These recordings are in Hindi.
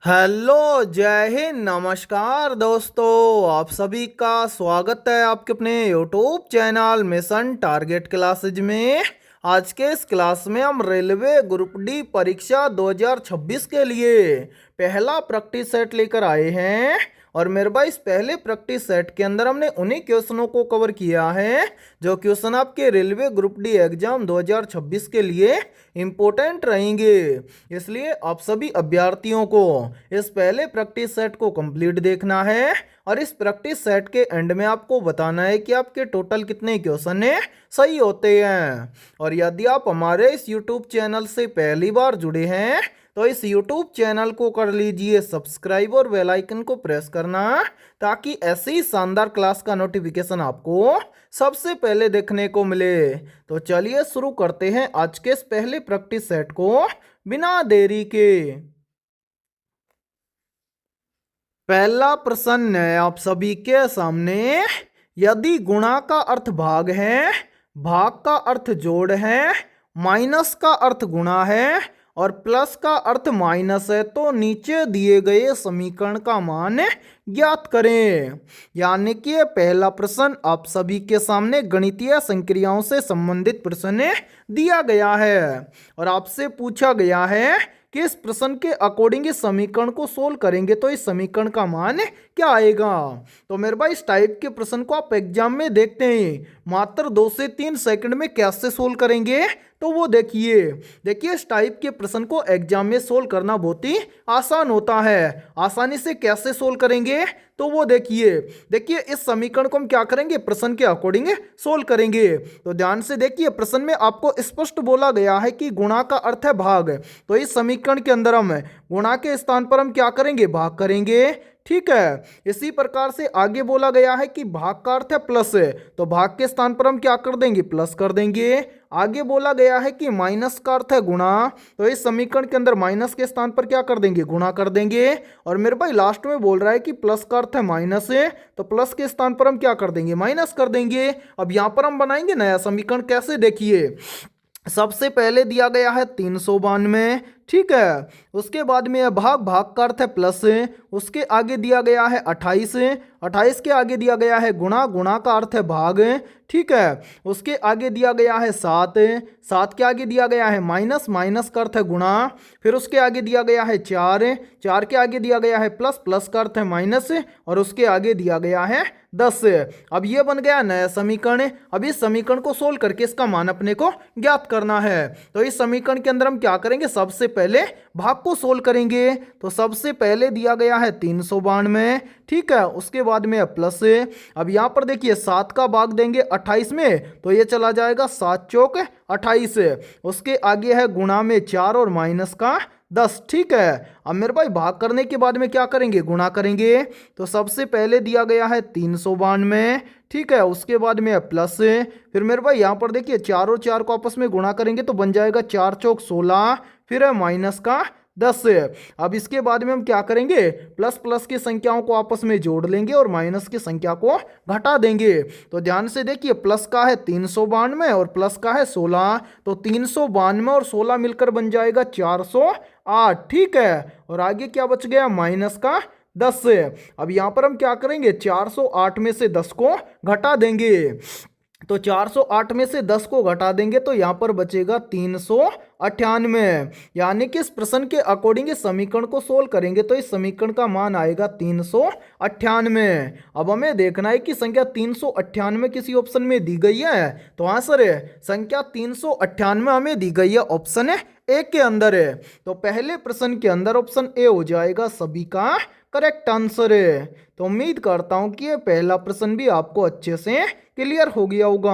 हेलो, जय हिंद, नमस्कार दोस्तों। आप सभी का स्वागत है आपके अपने YouTube channel mission target classes में। आज के इस क्लास में हम रेलवे ग्रुप डी परीक्षा 2026 के लिए पहला प्रैक्टिस सेट लेकर आए हैं। और मेरे भाई, इस पहले प्रैक्टिस सेट के अंदर हमने उन्हीं क्वेश्चनों को कवर किया है जो क्वेश्चन आपके रेलवे ग्रुप डी एग्जाम 2026 के लिए इम्पोर्टेंट रहेंगे। इसलिए आप सभी अभ्यर्थियों को इस पहले प्रैक्टिस सेट को कंप्लीट देखना है और इस प्रैक्टिस सेट के एंड में आपको बताना है कि आपके टोटल कितने क्वेश्चन सही होते हैं। और यदि आप हमारे इस यूट्यूब चैनल से पहली बार जुड़े हैं तो इस यूट्यूब चैनल को कर लीजिए सब्सक्राइब और बेल आइकन को प्रेस करना, ताकि ऐसी ही शानदार क्लास का नोटिफिकेशन आपको सबसे पहले देखने को मिले। तो चलिए शुरू करते हैं आज के इस पहले प्रैक्टिस सेट को बिना देरी के। पहला प्रश्न है आप सभी के सामने। यदि गुणा का अर्थ भाग है, भाग का अर्थ जोड़ है, माइनस का अर्थ गुणा है और प्लस का अर्थ माइनस है, तो नीचे दिए गए समीकरण का मान ज्ञात करें। यानी कि ये पहला प्रश्न आप सभी के सामने गणितीय संक्रियाओं से संबंधित प्रश्न दिया गया है और आपसे पूछा गया है कि इस प्रश्न के अकॉर्डिंग इस समीकरण को सोल्व करेंगे तो इस समीकरण का मान क्या आएगा। तो मेरे भाई, इस टाइप के प्रश्न को आप एग्जाम में देखते हैं मात्र 2 से 3 सेकंड में कैसे सोल्व करेंगे, तो वो देखिए इस टाइप के प्रश्न को एग्जाम में सोल्व करना बहुत ही आसान होता है। आसानी से कैसे सोल्व करेंगे, तो वो देखिए इस समीकरण को हम क्या करेंगे, प्रश्न के अकॉर्डिंग सोल्व करेंगे। तो ध्यान से देखिए, प्रश्न में आपको स्पष्ट बोला गया है कि गुणा का अर्थ है भाग, तो इस समीकरण के अंदर हम गुणा के स्थान पर हम क्या करेंगे, भाग करेंगे। ठीक है, इसी प्रकार से आगे बोला गया है कि भाग का अर्थ है प्लस, तो भाग के स्थान पर हम क्या कर देंगे, प्लस कर देंगे। आगे बोला गया है कि माइनस का अर्थ है गुणा, तो इस समीकरण के अंदर माइनस के स्थान पर क्या कर देंगे, गुणा कर देंगे। और मेरे भाई लास्ट में बोल रहा है कि प्लस का अर्थ है माइनस है, तो प्लस के स्थान पर हम क्या कर देंगे, माइनस कर देंगे। अब यहां पर हम बनाएंगे नया समीकरण। कैसे, देखिए सबसे पहले दिया गया है 392। ठीक है, उसके बाद में भाग, भाग का अर्थ है प्लस, उसके आगे दिया गया है 28, 28 के आगे दिया गया है गुणा, गुणा का अर्थ है भाग। ठीक है, उसके आगे दिया गया है 7, 7 के आगे दिया गया है माइनस, माइनस का अर्थ है गुणा। फिर उसके आगे दिया गया है 4, 4 के आगे दिया गया है प्लस, प्लस का अर्थ है माइनस और उसके आगे दिया गया है 10। अब ये बन गया नया समीकरण। अब इस समीकरण को सोल्व करके इसका मान अपने को ज्ञात करना है। तो इस समीकरण के अंदर हम क्या करेंगे, सबसे पहले भाग को सोल्व करेंगे। तो सबसे पहले दिया गया है 392। ठीक है, उसके बाद में प्लस। अब यहां पर देखिए 7 का भाग देंगे 28 में, तो ये चला जाएगा 7 चौक 28। उसके आगे है गुणा में 4 और माइनस का 10। ठीक है, अब मेरे भाई भाग करने के बाद में क्या करेंगे, गुणा करेंगे। तो सबसे पहले दिया गया है 392। ठीक है, उसके बाद में प्लस। फिर मेरे भाई यहाँ पर देखिए 4 और 4 को आपस में गुणा करेंगे तो बन जाएगा 4 चौक 16, फिर है माइनस का 10। अब इसके बाद में हम क्या करेंगे, प्लस प्लस की संख्याओं को आपस में जोड़ लेंगे और माइनस की संख्या को घटा देंगे। तो ध्यान से देखिए, प्लस का है 392 और प्लस का है 16, तो 392 और 16 मिलकर बन जाएगा 408। ठीक है, और आगे क्या बच गया, माइनस का 10। अब यहां पर हम क्या करेंगे, 408 में से 10 को घटा देंगे। तो 408 में से 10 को घटा देंगे तो यहां पर बचेगा 398। यानी कि इस प्रश्न के अकॉर्डिंग इस समीकरण को सोल्व करेंगे तो इस समीकरण का मान आएगा 398। अब हमें देखना है कि संख्या 398 किसी ऑप्शन में दी गई है, तो आंसर है संख्या 398 हमें दी गई है ऑप्शन ए के अंदर है। तो पहले प्रश्न के अंदर ऑप्शन ए हो जाएगा सभी का करेक्ट आंसर है। तो उम्मीद करता हूं कि ये पहला प्रश्न भी आपको अच्छे से क्लियर हो गया होगा।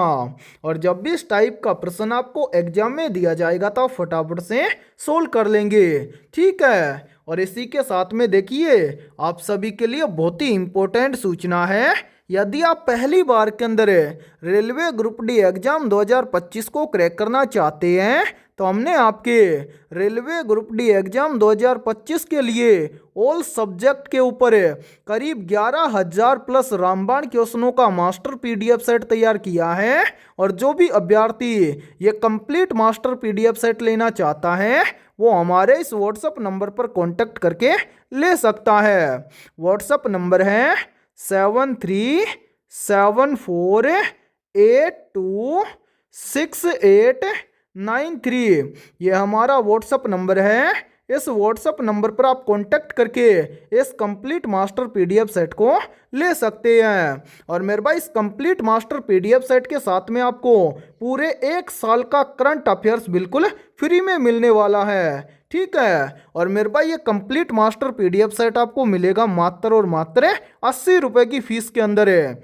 और जब भी इस टाइप का प्रश्न आपको एग्जाम में दिया जाएगा तो आप फटाफट से सोल्व कर लेंगे। ठीक है, और इसी के साथ में देखिए आप सभी के लिए बहुत ही इंपॉर्टेंट सूचना है। यदि आप पहली बार के अंदर रेलवे ग्रुप डी एग्जाम 2025 को क्रैक करना चाहते हैं तो हमने आपके रेलवे ग्रुप डी एग्जाम 2025 के लिए ऑल सब्जेक्ट के ऊपर करीब 11,000 प्लस रामबाण क्वेश्चनों का मास्टर पीडीएफ सेट तैयार किया है। और जो भी अभ्यर्थी ये कंप्लीट मास्टर पीडीएफ सेट लेना चाहता है वो हमारे इस व्हाट्सएप नंबर पर कांटेक्ट करके ले सकता है। व्हाट्सएप नंबर है 7374826893। ये हमारा व्हाट्सएप नंबर है। इस व्हाट्सएप नंबर पर आप कांटेक्ट करके इस कंप्लीट मास्टर पीडीएफ सेट को ले सकते हैं। और मेरे भाई इस कंप्लीट मास्टर पीडीएफ सेट के साथ में आपको पूरे 1 साल का करंट अफेयर्स बिल्कुल फ्री में मिलने वाला है। ठीक है। और मेरे भाई ये कंप्लीट मास्टर पीडीएफ सेट आपको मिलेगा मात्र और मात्र 80 रुपए की फीस के अंदर है।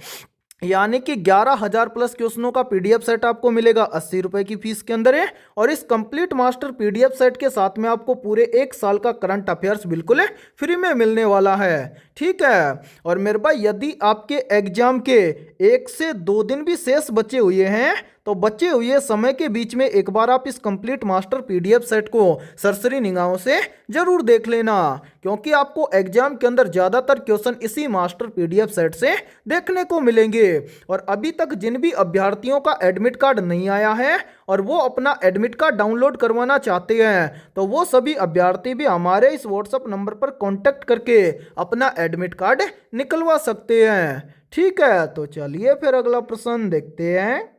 यानी कि 11,000 प्लस क्वेश्चनों का पीडीएफ सेट आपको मिलेगा 80 रुपए की फीस के अंदर है। और इस कंप्लीट मास्टर पीडीएफ सेट के साथ में आपको पूरे 1 साल का करंट अफेयर्स बिल्कुल फ्री में मिलने वाला है। ठीक है। और मेरे भाई यदि आपके एग्जाम के 1 से 2 दिन भी शेष बचे हुए हैं तो बचे हुए समय के बीच में एक बार आप इस कंप्लीट मास्टर पीडीएफ सेट को सरसरी निगाहों से जरूर देख लेना, क्योंकि आपको एग्जाम के अंदर ज्यादातर क्वेश्चन इसी मास्टर पीडीएफ सेट से देखने को मिलेंगे। और अभी तक जिन भी अभ्यर्थियों का एडमिट कार्ड नहीं आया है और वो अपना एडमिट कार्ड डाउनलोड करवाना चाहते हैं तो वो सभी अभ्यर्थी भी हमारे इस व्हाट्सएप नंबर पर कांटेक्ट करके अपना एडमिट कार्ड निकलवा सकते हैं। ठीक है। तो चलिए फिर अगला प्रश्न देखते हैं।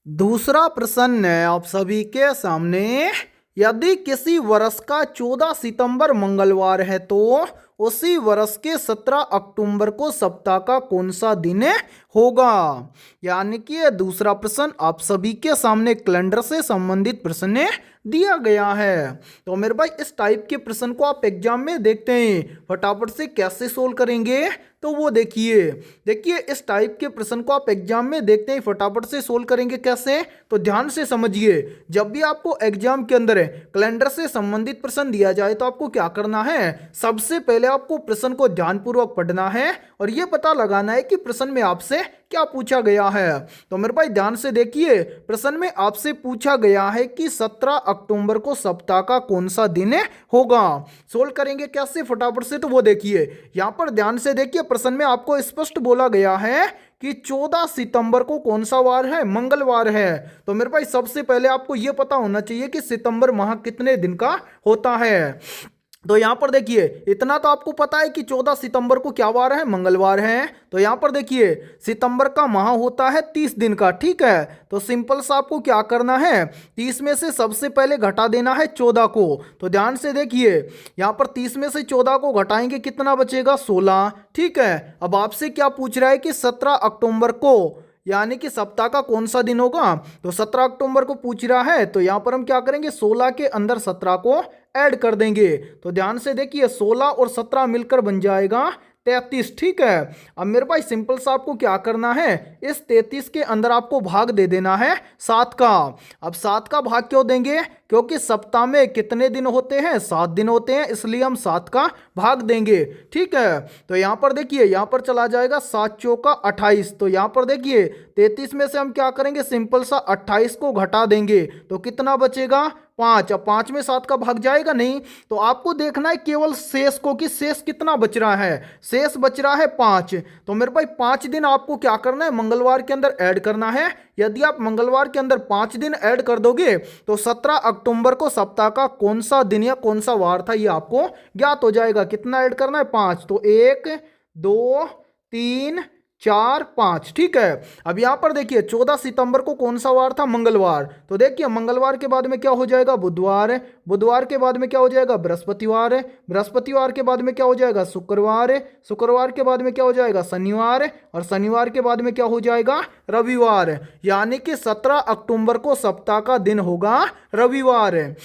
दूसरा प्रश्न है आप सभी के सामने। यदि किसी वर्ष का 14 सितंबर मंगलवार है तो उसी वर्ष के 17 अक्टूबर को सप्ताह का कौन सा दिन होगा। यानी कि ये दूसरा प्रश्न आप सभी के सामने कैलेंडर से संबंधित प्रश्न दिया गया है। तो मेरे भाई इस टाइप के प्रश्न को आप एग्जाम में देखते हैं फटाफट से कैसे सोल्व करेंगे तो वो देखिए इस टाइप के प्रश्न को आप एग्जाम में देखते हैं फटाफट से सोल्व करेंगे कैसे, तो ध्यान से समझिए। जब भी आपको एग्जाम के अंदर कैलेंडर से संबंधित प्रश्न दिया जाए तो आपको क्या करना है, सबसे पहले आपको प्रश्न को ध्यानपूर्वक पढ़ना है और ये पता लगाना है कि प्रश्न में आपसे क्या पूछा गया है। तो मेरे भाई ध्यान से देखिए, प्रश्न में आपसे पूछा गया है कि 17 अक्टूबर को सप्ताह का कौन सा दिन होगा। सोल्व करेंगे कैसे फटाफट से, तो वो देखिए यहां पर ध्यान से देखिए। प्रश्न में आपको स्पष्ट बोला गया है कि 14 सितंबर को कौन सा वार है, मंगलवार है। तो मेरे भाई सबसे पहले आपको यह पता होना चाहिए कि सितंबर माह कितने दिन का होता है। तो यहां पर देखिए इतना तो आपको पता है कि 14 सितंबर को क्या वार है, मंगलवार है। तो यहां पर देखिए सितंबर का माह होता है 30 दिन का। ठीक है। तो सिंपल सा आपको क्या करना है, 30 में से सबसे पहले घटा देना है 14 को। तो ध्यान से देखिए यहां पर 30 में से 14 को घटाएंगे कितना बचेगा, 16। ठीक है। अब आपसे क्या पूछ रहा है कि 17 अक्टूबर को यानी कि सप्ताह का कौन सा दिन होगा, तो 17 अक्टूबर को पूछ रहा है। तो यहां पर हम क्या करेंगे, 16 के अंदर 17 को ऐड कर देंगे। तो ध्यान से देखिए 16 और 17 मिलकर बन जाएगा 33। ठीक है। अब मेरे भाई सिंपल सा आपको क्या करना है, इस 33 के अंदर आपको भाग दे देना है 7 का। अब 7 का भाग क्यों देंगे, क्योंकि सप्ताह में कितने दिन होते हैं, 7 दिन होते हैं, इसलिए हम 7 का भाग देंगे। ठीक है। तो यहां पर देखिए यहां पर चला जाएगा 7 चौका 28। तो यहां पर देखिए 33 में से हम क्या करेंगे, सिंपल सा 28 को घटा देंगे तो कितना बचेगा, 5। अब 5 में 7 का भाग जाएगा नहीं, तो आपको देखना है केवल शेष को कि शेष कितना बच रहा है, शेष बच रहा है 5। तो मेरे भाई 5 दिन आपको क्या करना है, मंगलवार के अंदर ऐड करना है। यदि आप मंगलवार के अंदर 5 दिन ऐड कर दोगे तो 17 अक्टूबर को सप्ताह का कौन सा दिन या कौन सा वार था ये आपको ज्ञात हो जाएगा। कितना ऐड करना है, 5। तो 1 2 3 4 5। ठीक है। अब यहां पर देखिए 14 सितंबर को कौन सा वार था, मंगलवार। तो देखिए मंगलवार के बाद में क्या हो जाएगा, बुधवार। बुधवार के बाद में क्या हो जाएगा, बृहस्पतिवार। बृहस्पतिवार के बाद में क्या हो जाएगा, शुक्रवार। शुक्रवार के बाद में क्या हो जाएगा, शनिवार। और शनिवार के बाद में क्या हो जाएगा, रविवार। यानी कि 17 अक्टूबर को सप्ताह का दिन होगा रविवार।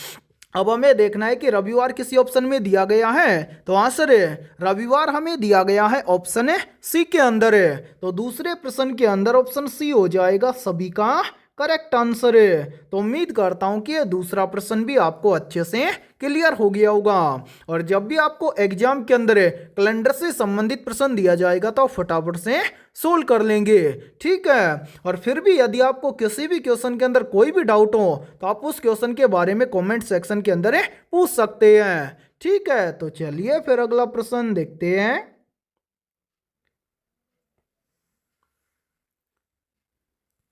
अब हमें देखना है कि रविवार किसी ऑप्शन में दिया गया है, तो आंसर है रविवार हमें दिया गया है ऑप्शन सी के अंदर है। तो दूसरे प्रश्न के अंदर ऑप्शन सी हो जाएगा सभी का करेक्ट आंसर है। तो उम्मीद करता हूं कि ये दूसरा प्रश्न भी आपको अच्छे से क्लियर हो गया होगा। और जब भी आपको एग्जाम के अंदर कैलेंडर से संबंधित प्रश्न दिया जाएगा तो आप फटाफट से सोल्व कर लेंगे। ठीक है। और फिर भी यदि आपको किसी भी क्वेश्चन के अंदर कोई भी डाउट हो तो आप उस क्वेश्चन के बारे में कमेंट सेक्शन के अंदर पूछ सकते हैं। ठीक है। तो चलिए फिर अगला प्रश्न देखते हैं।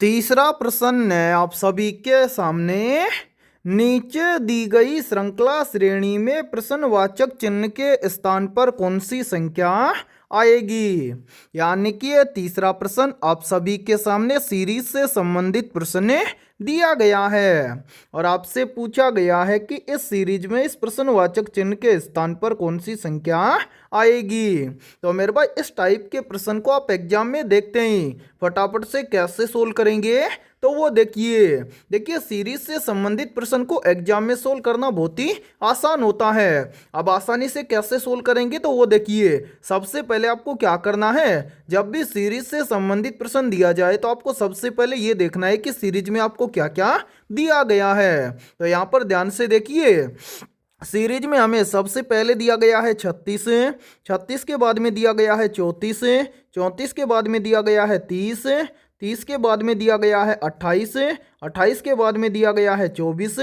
तीसरा प्रश्न है आप सभी के सामने। नीचे दी गई श्रृंखला श्रेणी में प्रश्नवाचक चिन्ह के स्थान पर कौन सी संख्या आएगी। यानी कि ये तीसरा प्रश्न आप सभी के सामने सीरीज से संबंधित प्रश्न दिया गया है और आपसे पूछा गया है कि इस सीरीज में इस प्रश्नवाचक चिन्ह के स्थान पर कौन सी संख्या आएगी। तो मेरे भाई इस टाइप के प्रश्न को आप एग्जाम में देखते ही फटाफट से कैसे सोल्व करेंगे, तो वो देखिए सीरीज से संबंधित प्रश्न को एग्जाम में सोल्व करना बहुत ही आसान होता है। अब आसानी से कैसे सोल्व करेंगे, तो वो देखिए सबसे पहले आपको क्या करना है, जब भी सीरीज से संबंधित प्रश्न दिया जाए तो आपको सबसे पहले ये देखना है कि सीरीज में आपको क्या क्या दिया गया है। तो यहाँ पर ध्यान से देखिए, सीरीज में हमें सबसे पहले दिया गया है 36, 36 के बाद में दिया गया है 34, 34 के बाद में दिया गया है 30, 30 के बाद में दिया गया है 28, 28 के बाद में दिया गया है 24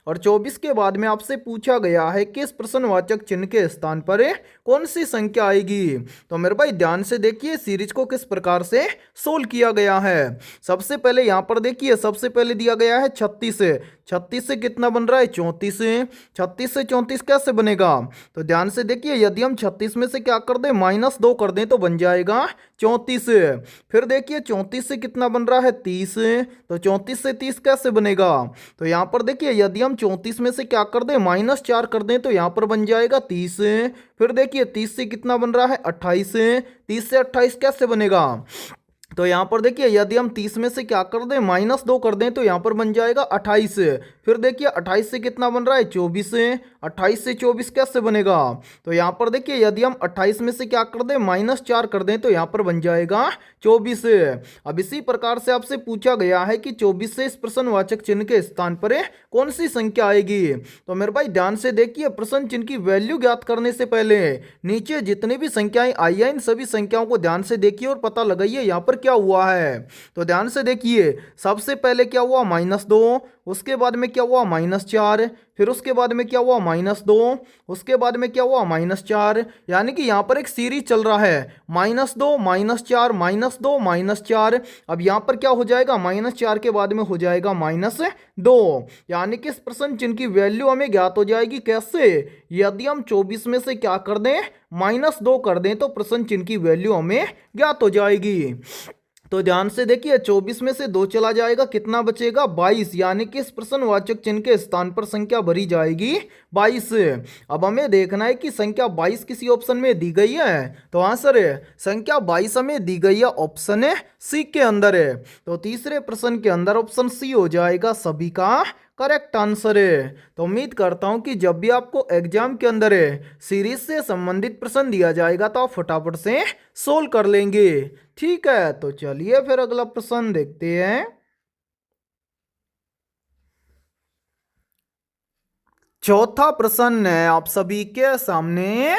और 24 के बाद में आपसे पूछा गया है कि इस प्रश्नवाचक चिन्ह के स्थान पर कौन सी संख्या आएगी। तो मेरे भाई ध्यान से देखिए सीरीज को किस प्रकार से सोल्व किया गया है। सबसे पहले यहाँ पर देखिए सबसे पहले दिया गया है 36, 36 से कितना बन रहा है 34, 36 से 34 कैसे बनेगा, तो ध्यान से देखिए यदि हम 36 में से क्या कर दें -2 कर दें तो बन जाएगा 34। फिर देखिए 34 से कितना बन रहा है 30, तो 34 से 30 कैसे बनेगा, तो यहाँ पर देखिए यदि हम 34 में से क्या कर दें -4 कर दें तो यहाँ पर बन जाएगा 30। फिर देखिए 30 से कितना बन रहा है 28, 30 से 28 कैसे बनेगा, तो यहाँ पर देखिए यदि हम 30 में से क्या कर दें -2 कर दें तो यहाँ पर बन जाएगा 28। फिर देखिए 28 से कितना बन रहा है 24, 28 से 24 कैसे बनेगा, तो यहाँ पर देखिए यदि हम 28 में से क्या कर दें -4 कर दें तो यहाँ पर बन जाएगा 24। अब इसी प्रकार से आपसे पूछा गया है कि 24 से इस प्रश्नवाचक चिन्ह के स्थान पर कौन सी संख्या आएगी। तो मेरे भाई ध्यान से देखिए प्रश्न चिन्ह की वैल्यू ज्ञात करने से पहले नीचे जितनी भी संख्याएं आई हैं इन सभी संख्याओं को ध्यान से देखिए और पता लगाइए यहाँ पर क्या हुआ है। तो ध्यान से देखिए सबसे पहले क्या हुआ -2, उसके बाद में क्या हुआ -4, फिर उसके बाद में क्या हुआ -2, उसके बाद में क्या हुआ -4, यानी कि यहाँ पर एक सीरीज चल रहा है -2 -4 -2 -4। अब यहाँ पर क्या हो जाएगा -4 के बाद में हो जाएगा -2, यानी कि इस प्रश्न चिन्ह की वैल्यू हमें ज्ञात हो जाएगी कैसे, यदि हम 24 में से क्या कर दें -2 कर दें तो प्रश्न चिन्ह की वैल्यू हमें ज्ञात हो जाएगी। तो ध्यान से देखिए 24 में से 2 चला जाएगा कितना बचेगा 22, यानी कि इस प्रश्नवाचक चिन्ह के स्थान पर संख्या भरी जाएगी 22। अब हमें देखना है कि संख्या 22 किसी ऑप्शन में दी गई है, तो आंसर है संख्या 22 हमें दी गई है ऑप्शन है सी के अंदर है। तो तीसरे प्रश्न के अंदर ऑप्शन सी हो जाएगा सभी का करेक्ट आंसर है। तो उम्मीद करता हूं कि जब भी आपको एग्जाम के अंदर सीरीज से संबंधित प्रश्न दिया जाएगा तो आप फटाफट से सोल्व कर लेंगे। ठीक है, तो चलिए फिर अगला प्रश्न देखते हैं। चौथा प्रश्न है आप सभी के सामने।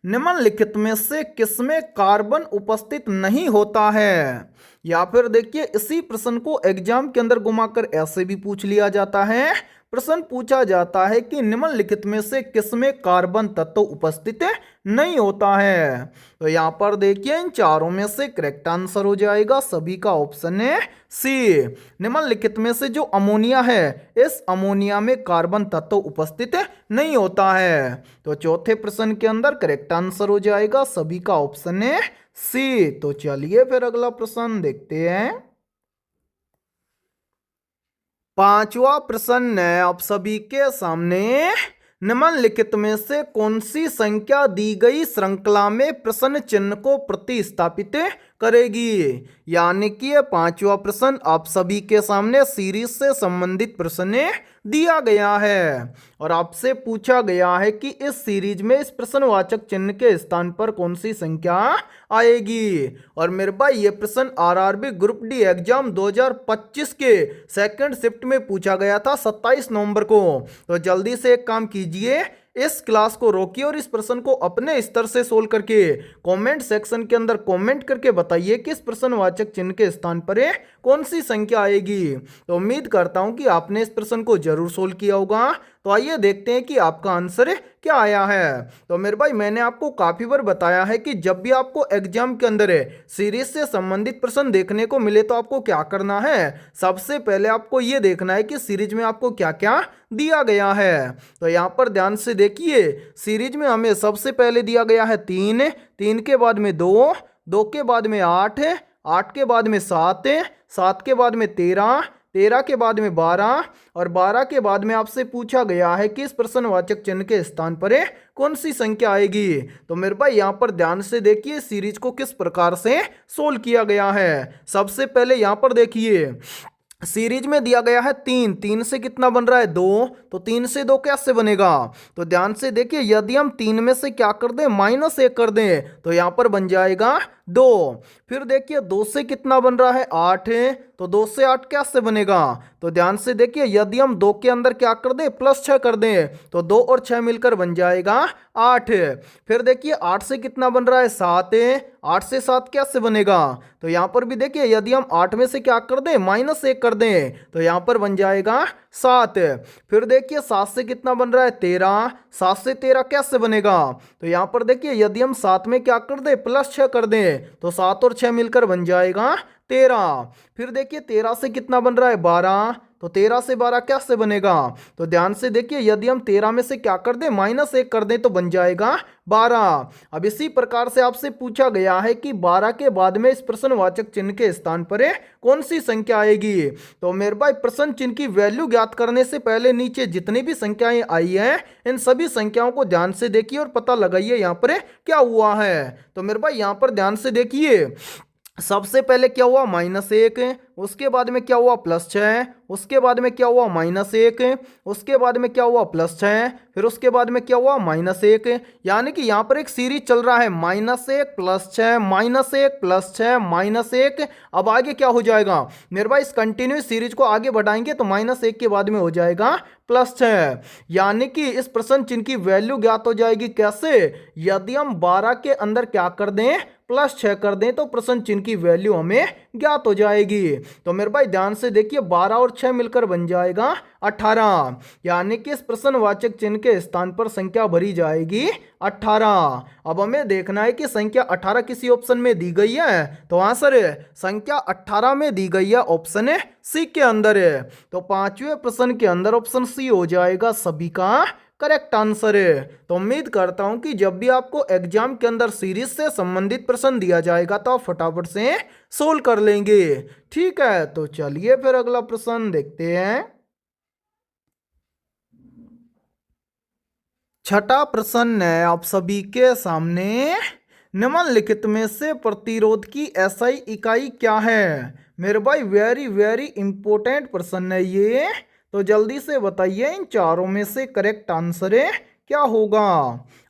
निम्नलिखित में से किसमें कार्बन उपस्थित नहीं होता है, या फिर देखिए इसी प्रश्न को एग्जाम के अंदर घुमाकर ऐसे भी पूछ लिया जाता है। प्रश्न पूछा जाता है कि निम्नलिखित में से किसमें कार्बन तत्व उपस्थित नहीं होता है। तो यहाँ पर देखिए इन चारों में से करेक्ट आंसर हो जाएगा सभी का ऑप्शन है सी। निम्नलिखित में से जो अमोनिया है इस अमोनिया में कार्बन तत्व उपस्थित नहीं होता है। तो चौथे प्रश्न के अंदर करेक्ट आंसर हो जाएगा सभी का ऑप्शन है सी। तो चलिए फिर अगला प्रश्न देखते हैं। पांचवा प्रश्न है आप सभी के सामने। निम्नलिखित में से कौन सी संख्या दी गई श्रृंखला में प्रश्न चिन्ह को प्रतिस्थापित करेगी। यानी कि ये पांचवा प्रश्न आप सभी के सामने सीरीज से संबंधित प्रश्न दिया गया है और आपसे पूछा गया है कि इस सीरीज में इस प्रश्नवाचक चिन्ह के स्थान पर कौन सी संख्या आएगी। और मेरे भाई ये प्रश्न आरआरबी ग्रुप डी एग्जाम 2025 के सेकंड शिफ्ट में पूछा गया था 27 नवंबर को। तो जल्दी से एक काम कीजिए, इस क्लास को रोकिए और इस प्रश्न को अपने स्तर से सोल्व करके कमेंट सेक्शन के अंदर कमेंट करके बताइए कि इस प्रश्नवाचक चिन्ह के स्थान पर कौन सी संख्या आएगी। तो उम्मीद करता हूं कि आपने इस प्रश्न को जरूर सोल्व किया होगा। तो आइए देखते हैं कि आपका आंसर क्या आया है। तो मेरे भाई मैंने आपको काफी बार बताया है कि जब भी आपको एग्जाम के अंदर सीरीज से संबंधित प्रश्न देखने को मिले तो आपको क्या करना है, सबसे पहले आपको ये देखना है कि सीरीज में आपको क्या क्या दिया गया है। तो यहाँ पर ध्यान से देखिए, सीरीज में हमें सबसे पहले दिया गया है 3, 3 के बाद में 2, 2 के बाद में 8, 8 के बाद में 7, 7 के बाद में 13, 13 के बाद में 12 और 12 के बाद में आपसे पूछा गया है कि इस प्रश्नवाचक चिन्ह के स्थान पर कौन सी संख्या आएगी। तो मेरे भाई यहाँ पर ध्यान से देखिए सीरीज को किस प्रकार से सोल्व किया गया है। सबसे पहले यहाँ पर देखिए सीरीज में दिया गया है 3, 3 से कितना बन रहा है 2, तो 3 से 2 कैसे बनेगा। तो ध्यान से देखिए यदि हम 3 में से क्या कर दें -1 कर दें तो यहाँ पर बन जाएगा 2। फिर देखिए 2 से कितना बन रहा है 8, तो 2 से 8 कैसे बनेगा। तो ध्यान से देखिए यदि हम 2 के अंदर क्या कर दें +6 कर दें तो 2 और 6 मिलकर बन जाएगा 8। फिर देखिए 8 से कितना बन रहा है 7, 8 से 7 कैसे बनेगा। तो यहाँ पर भी देखिए यदि हम 8 में से क्या कर दें -1 कर दें तो यहाँ पर बन जाएगा 7। फिर देखिए 7 से कितना बन रहा है 13, 7 से 13 कैसे बनेगा। तो यहाँ पर देखिए यदि हम 7 में क्या कर दें +6 कर दें तो 7 और 6 मिलकर बन जाएगा 13। फिर देखिए 13 से कितना बन रहा है 12, तो 13 से 12 कैसे बनेगा। तो ध्यान से देखिए यदि हम 13 में से क्या कर दें -1 कर दें तो बन जाएगा 12। अब इसी प्रकार से आपसे पूछा गया है कि 12 के बाद में इस प्रश्नवाचक चिन्ह के स्थान पर कौन सी संख्या आएगी। तो मेरे भाई प्रश्न चिन्ह की वैल्यू ज्ञात करने से पहले नीचे जितनी भी संख्याएं आई हैं इन सभी संख्याओं को ध्यान से देखिए और पता लगाइए यहाँ पर क्या हुआ है। तो मेरे भाई यहाँ पर ध्यान से देखिए सबसे पहले क्या हुआ -1, उसके बाद में क्या हुआ +6, उसके बाद में क्या हुआ -1, उसके बाद में क्या हुआ +6, फिर उसके बाद में क्या हुआ -1। यानी कि यहाँ पर एक सीरीज चल रहा है -1 +6 -1 +6 -1। अब आगे क्या हो जाएगा मेरे भाई, इस कंटिन्यूस सीरीज को आगे बढ़ाएंगे तो -1 के बाद में हो जाएगा +6। यानी कि इस प्रश्न चिन्ह की वैल्यू ज्ञात हो जाएगी कैसे, यदि हम 12 के अंदर क्या कर दें +6 कर दें तो प्रश्न चिन्ह की वैल्यू हमें ज्ञात हो जाएगी। तो मेरे भाई ध्यान से देखिए 12 और 6 मिलकर बन जाएगा 18। यानी कि इस प्रश्नवाचक चिन्ह के स्थान पर संख्या भरी जाएगी 18। अब हमें देखना है कि संख्या 18 किसी ऑप्शन में दी गई है। तो आंसर संख्या 18 में दी गई है ऑप्शन सी के अंदर है। तो 5वें प्रश्न के अंदर ऑप्शन सी हो जाएगा सभी का करेक्ट आंसर है। तो उम्मीद करता हूं कि जब भी आपको एग्जाम के अंदर सीरीज से संबंधित प्रश्न दिया जाएगा तो आप फटाफट से सोल्व कर लेंगे। ठीक है, तो चलिए फिर अगला प्रश्न देखते हैं। छठा प्रश्न है आप सभी के सामने, निम्नलिखित में से प्रतिरोध की एसआई इकाई क्या है। मेरे भाई वेरी वेरी इंपॉर्टेंट प्रश्न है ये, तो जल्दी से बताइए इन चारों में से करेक्ट आंसर क्या होगा।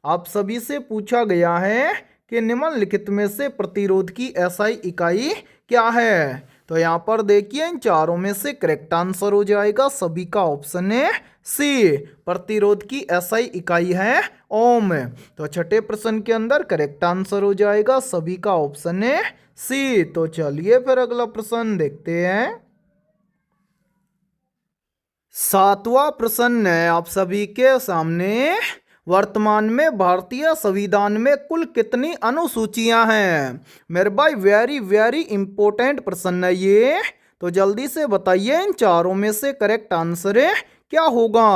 आप सभी से पूछा गया है कि निम्नलिखित में से प्रतिरोध की एसआई इकाई क्या है। तो यहाँ पर देखिए इन चारों में से करेक्ट आंसर हो जाएगा सभी का ऑप्शन है सी, प्रतिरोध की एसआई इकाई है ओम। तो छठे प्रश्न के अंदर करेक्ट आंसर हो जाएगा सभी का ऑप्शन है सी। तो चलिए फिर अगला प्रश्न देखते हैं। सातवां प्रश्न है आप सभी के सामने, वर्तमान में भारतीय संविधान में कुल कितनी अनुसूचियां हैं। मेरे भाई वेरी वेरी इंपॉर्टेंट प्रश्न है ये, तो जल्दी से बताइए इन चारों में से करेक्ट आंसर क्या होगा।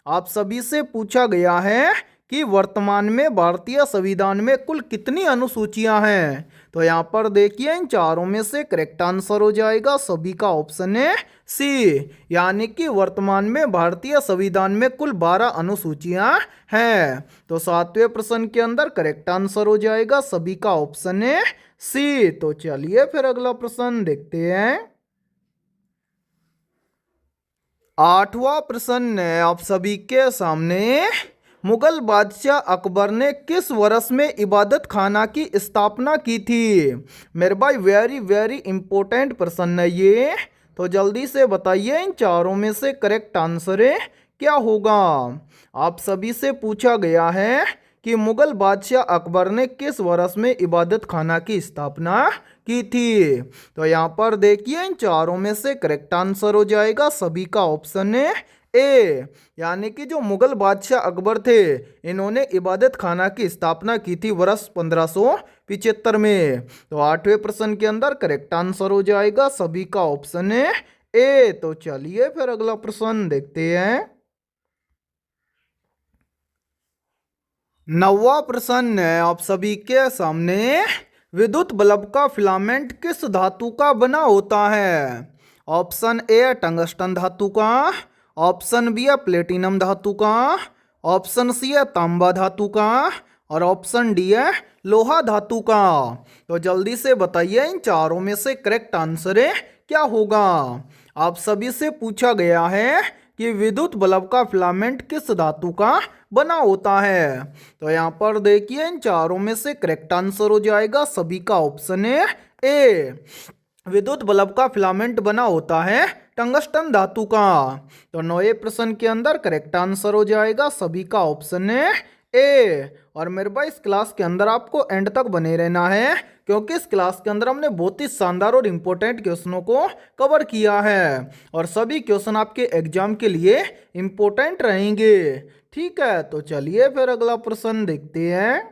आप सभी से पूछा गया है कि वर्तमान में भारतीय संविधान में कुल कितनी अनुसूचियां हैं। तो यहाँ पर देखिए इन चारों में से करेक्ट आंसर हो जाएगा सभी का ऑप्शन है सी, यानी कि वर्तमान में भारतीय संविधान में कुल 12 अनुसूचियां हैं। तो सातवें प्रश्न के अंदर करेक्ट आंसर हो जाएगा सभी का ऑप्शन है सी। तो चलिए फिर अगला प्रश्न देखते हैं। आठवां प्रश्न है आप सभी के सामने, मुगल बादशाह अकबर ने किस वर्ष में इबादत खाना की स्थापना की थी। मेरे भाई वेरी वेरी इंपॉर्टेंट प्रश्न है ये, तो जल्दी से बताइए इन चारों में से करेक्ट आंसर क्या होगा। आप सभी से पूछा गया है कि मुगल बादशाह अकबर ने किस वर्ष में इबादत खाना की स्थापना की थी। तो यहाँ पर देखिए इन चारों में से करेक्ट आंसर हो जाएगा सभी का ऑप्शन है ए, यानी कि जो मुगल बादशाह अकबर थे इन्होंने इबादत खाना की स्थापना की थी वर्ष 1575 में। तो 8वें प्रश्न के अंदर करेक्ट आंसर हो जाएगा सभी का ऑप्शन है ए। तो चलिए फिर अगला प्रश्न देखते हैं। 9वां प्रश्न है आप सभी के सामने, विद्युत बल्ब का फिलामेंट किस धातु का बना होता है? ऑप्शन ए टंगस्टन धातु का, ऑप्शन बी है प्लेटिनम धातु का, ऑप्शन सी है तांबा धातु का और ऑप्शन डी है लोहा धातु का। तो जल्दी से बताइए इन चारों में से करेक्ट आंसर है क्या होगा। आप सभी से पूछा गया है कि विद्युत बल्ब का फिलामेंट किस धातु का बना होता है। तो यहाँ पर देखिए इन चारों में से करेक्ट आंसर हो जाएगा सभी का ऑप्शन है ए। विद्युत बल्ब का फिलामेंट बना होता है टंगस्टन धातु का। तो 9वें प्रश्न के अंदर करेक्ट आंसर हो जाएगा सभी का ऑप्शन है ए। और मेरे भाई इस क्लास के अंदर आपको एंड तक बने रहना है, क्योंकि इस क्लास के अंदर हमने बहुत ही शानदार और इम्पोर्टेंट क्वेश्चनों को कवर किया है और सभी क्वेश्चन आपके एग्जाम के लिए इम्पोर्टेंट रहेंगे। ठीक है, तो चलिए फिर अगला प्रश्न देखते हैं।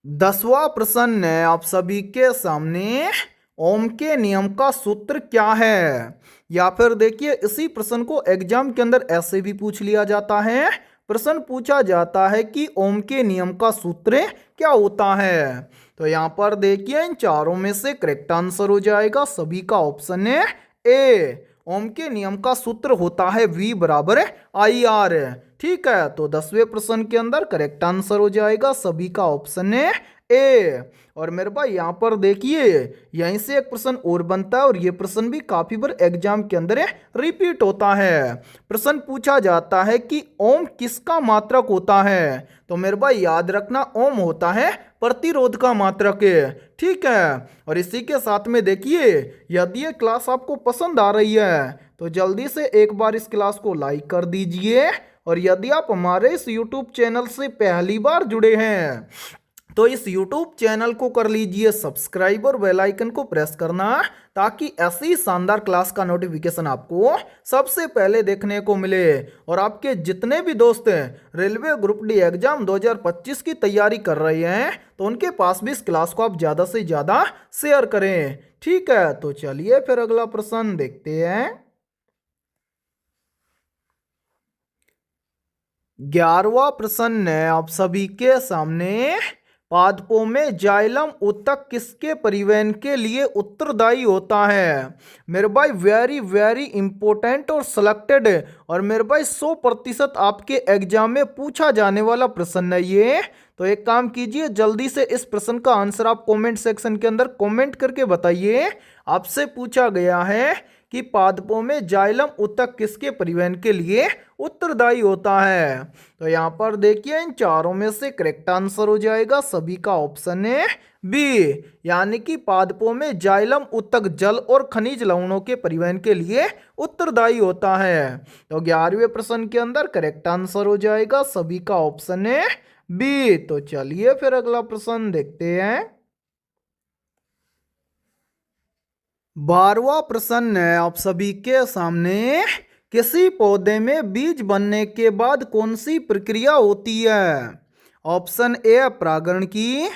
10वां प्रश्न है आप सभी के सामने, ओम के नियम का सूत्र क्या है? या फिर देखिए इसी प्रश्न को एग्जाम के अंदर ऐसे भी पूछ लिया जाता है। प्रश्न पूछा जाता है कि ओम के नियम का सूत्र क्या होता है। तो यहाँ पर देखिए इन चारों में से करेक्ट आंसर हो जाएगा सभी का ऑप्शन है ए। ओम के नियम का सूत्र होता है V बराबर IR। ठीक है, तो 10वें प्रश्न के अंदर करेक्ट आंसर हो जाएगा सभी का ऑप्शन है ए। और मेरे भाई यहाँ पर देखिए यहीं से एक प्रश्न और बनता है और ये प्रश्न भी काफी बार एग्जाम के अंदर रिपीट होता है। प्रश्न पूछा जाता है कि ओम किसका मात्रक होता है? तो मेरे भाई याद रखना ओम होता है प्रतिरोध का मात्रक। ठीक है, और इसी के साथ में देखिए यदि ये क्लास आपको पसंद आ रही है तो जल्दी से एक बार इस क्लास को लाइक कर दीजिए। और यदि आप हमारे इस YouTube चैनल से पहली बार जुड़े हैं तो इस YouTube चैनल को कर लीजिए सब्सक्राइब और बेल आइकन को प्रेस करना, ताकि ऐसी शानदार क्लास का नोटिफिकेशन आपको सबसे पहले देखने को मिले। और आपके जितने भी दोस्त हैं रेलवे ग्रुप डी एग्जाम 2025 की तैयारी कर रहे हैं तो उनके पास भी इस क्लास को आप ज़्यादा से ज़्यादा शेयर करें। ठीक है, तो चलिए फिर अगला प्रश्न देखते हैं। 11वां प्रश्न है आप सभी के सामने, पादपों में जाइलम ऊतक किसके परिवहन के लिए उत्तरदायी होता है? मेरे भाई वेरी वेरी इंपॉर्टेंट और सिलेक्टेड और मेरे भाई 100% आपके एग्जाम में पूछा जाने वाला प्रश्न है ये। तो एक काम कीजिए जल्दी से इस प्रश्न का आंसर आप कमेंट सेक्शन के अंदर कमेंट करके बताइए। आपसे पूछा गया है कि पादपों में जाइलम ऊतक किसके परिवहन के लिए उत्तरदायी होता है। तो यहाँ पर देखिए इन चारों में से करेक्ट आंसर हो जाएगा सभी का ऑप्शन है बी, यानी कि पादपों में जाइलम ऊतक जल और खनिज लवणों के परिवहन के लिए उत्तरदायी होता है। तो 11वें प्रश्न के अंदर करेक्ट आंसर हो जाएगा सभी का ऑप्शन है बी। तो चलिए फिर अगला प्रश्न देखते हैं। 12वां प्रश्न है आप सभी के सामने, किसी पौधे में बीज बनने के बाद कौन सी प्रक्रिया होती है? ऑप्शन ए है परागण की,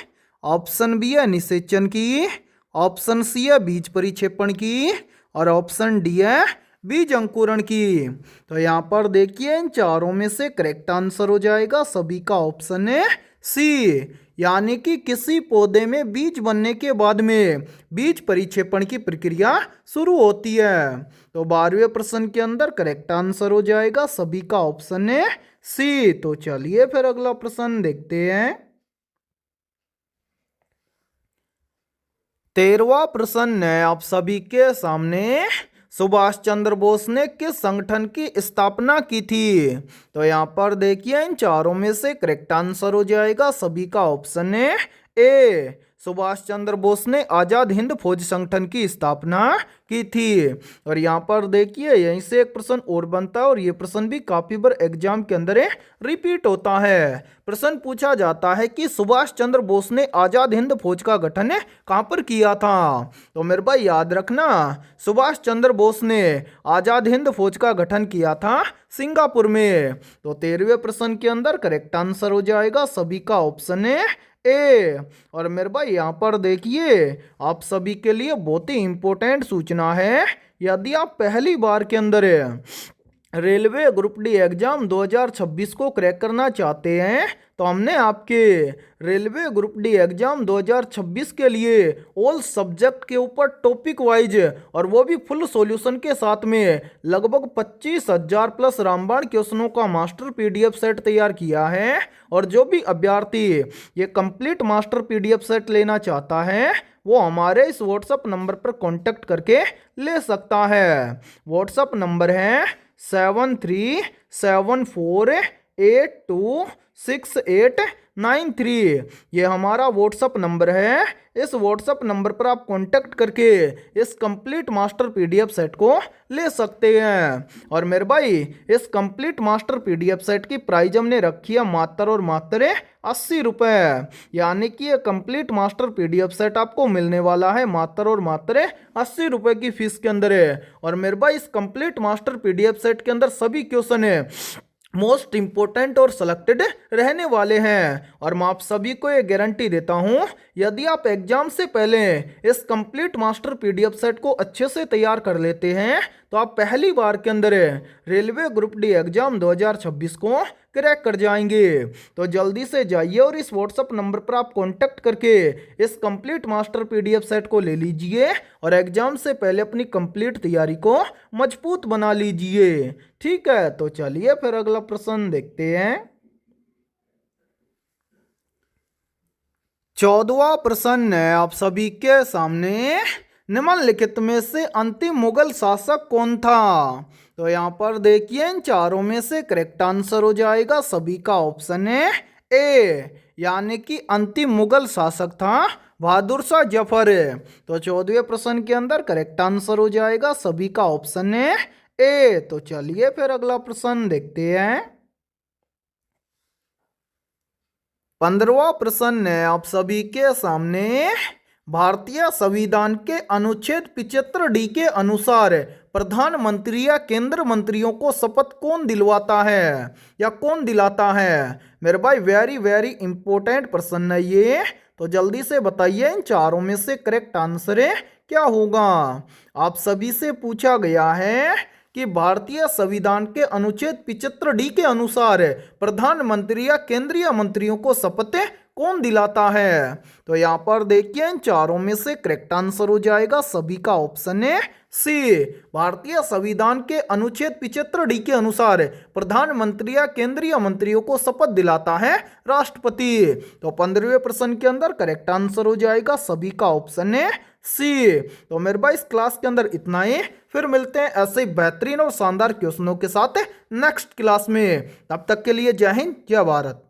ऑप्शन बी है निषेचन की, ऑप्शन सी है बीज परिक्षेपण की और ऑप्शन डी है बीज अंकुरण की। तो यहाँ पर देखिए इन चारों में से करेक्ट आंसर हो जाएगा सभी का ऑप्शन है सी, यानी कि किसी पौधे में बीज बनने के बाद में बीज परिक्षेपण की प्रक्रिया शुरू होती है। तो 12वें प्रश्न के अंदर करेक्ट आंसर हो जाएगा सभी का ऑप्शन है सी। तो चलिए फिर अगला प्रश्न देखते हैं। 13वां प्रश्न है आप सभी के सामने, सुभाष चंद्र बोस ने किस संगठन की स्थापना की थी? तो यहाँ पर देखिए इन चारों में से करेक्ट आंसर हो जाएगा सभी का ऑप्शन है ए। सुभाष चंद्र बोस ने आजाद हिंद फौज संगठन की स्थापना की थी। और यहाँ पर देखिए यहीं से एक प्रश्न और बनता है और ये प्रश्न भी काफी बार एग्जाम के अंदर रिपीट होता है। प्रश्न पूछा जाता है कि सुभाष चंद्र बोस ने आजाद हिंद फौज का गठन कहाँ पर किया था। तो मेरे भाई याद रखना, सुभाष चंद्र बोस ने आजाद हिंद फौज का गठन किया था सिंगापुर में। तो 13वें प्रश्न के अंदर करेक्ट आंसर हो जाएगा सभी का ऑप्शन ए। और मेरे भाई यहाँ पर देखिए आप सभी के लिए बहुत ही इंपॉर्टेंट सूचना है। यदि आप पहली बार के अंदर रेलवे ग्रुप डी एग्जाम 2026 को क्रैक करना चाहते हैं तो हमने आपके रेलवे ग्रुप डी एग्जाम 2026 के लिए ऑल सब्जेक्ट के ऊपर टॉपिक वाइज और वो भी फुल सॉल्यूशन के साथ में लगभग 25,000 प्लस रामबाण क्वेश्चनों का मास्टर पीडीएफ सेट तैयार किया है। और जो भी अभ्यर्थी ये कंप्लीट मास्टर पीडीएफ सेट लेना चाहता है वो हमारे इस व्हाट्सएप नंबर पर कांटेक्ट करके ले सकता है। व्हाट्सएप नंबर है 7374826893। ये हमारा व्हाट्सएप नंबर है। इस व्हाट्सएप नंबर पर आप कांटेक्ट करके इस कंप्लीट मास्टर पीडीएफ सेट को ले सकते हैं। और मेरे भाई इस कंप्लीट मास्टर पीडीएफ सेट की प्राइस हमने रखी है मात्र और मात्र 80 रुपये। यानी कि ये कंप्लीट मास्टर पीडीएफ सेट आपको मिलने वाला है मात्र और मात्र 80 रुपये की फीस के अंदर है। और मेरे भाई इस कंप्लीट मास्टर पीडीएफ सेट के अंदर सभी क्वेश्चन है मोस्ट इंपोर्टेंट और सिलेक्टेड रहने वाले हैं। और मैं आप सभी को ये गारंटी देता हूं यदि आप एग्जाम से पहले इस कंप्लीट मास्टर पीडीएफ सेट को अच्छे से तैयार कर लेते हैं तो आप पहली बार के अंदर रेलवे ग्रुप डी एग्जाम 2026 को क्रैक कर जाएंगे। तो जल्दी से जाइए और इस व्हाट्सएप नंबर पर आप कांटेक्ट करके इस कंप्लीट मास्टर पीडीएफ सेट को ले लीजिए और एग्जाम से पहले अपनी कंप्लीट तैयारी को मजबूत बना लीजिए। ठीक है, तो चलिए फिर अगला प्रश्न देखते हैं। 14वां प्रश्न है आप सभी के सामने, निम्नलिखित में से अंतिम मुगल शासक कौन था। तो यहाँ पर देखिए इन चारों में से करेक्ट आंसर हो जाएगा सभी का ऑप्शन है ए। यानी कि अंतिम मुगल शासक था बहादुर शाह जफर। तो 14वें प्रश्न के अंदर करेक्ट आंसर हो जाएगा सभी का ऑप्शन है ए। तो चलिए फिर अगला प्रश्न देखते हैं। 15वां प्रश्न है आप सभी के सामने, भारतीय संविधान के अनुच्छेद 75 डी के अनुसार प्रधानमंत्री या केंद्र मंत्रियों को शपथ कौन दिलवाता है या कौन दिलाता है। मेरे भाई वेरी वेरी इंपॉर्टेंट प्रश्न है ये। तो जल्दी से बताइए इन चारों में से करेक्ट आंसर क्या होगा। आप सभी से पूछा गया है कि भारतीय संविधान के अनुच्छेद 75 डी के अनुसार प्रधानमंत्री या केंद्रीय मंत्रियों को शपथ कौन दिलाता है। तो यहाँ पर देखिए इन चारों में से करेक्ट आंसर हो जाएगा सभी का ऑप्शन है सी। भारतीय संविधान के अनुच्छेद 75 डी के अनुसार प्रधानमंत्री या केंद्रीय मंत्रियों को शपथ दिलाता है राष्ट्रपति। तो 15वें प्रश्न के अंदर करेक्ट आंसर हो जाएगा सभी का ऑप्शन है सी। तो मेरे भाई इस क्लास के अंदर इतना ही, फिर मिलते हैं ऐसे ही बेहतरीन और शानदार क्वेश्चनों के साथ नेक्स्ट क्लास में। तब तक के लिए जय हिंद जय भारत।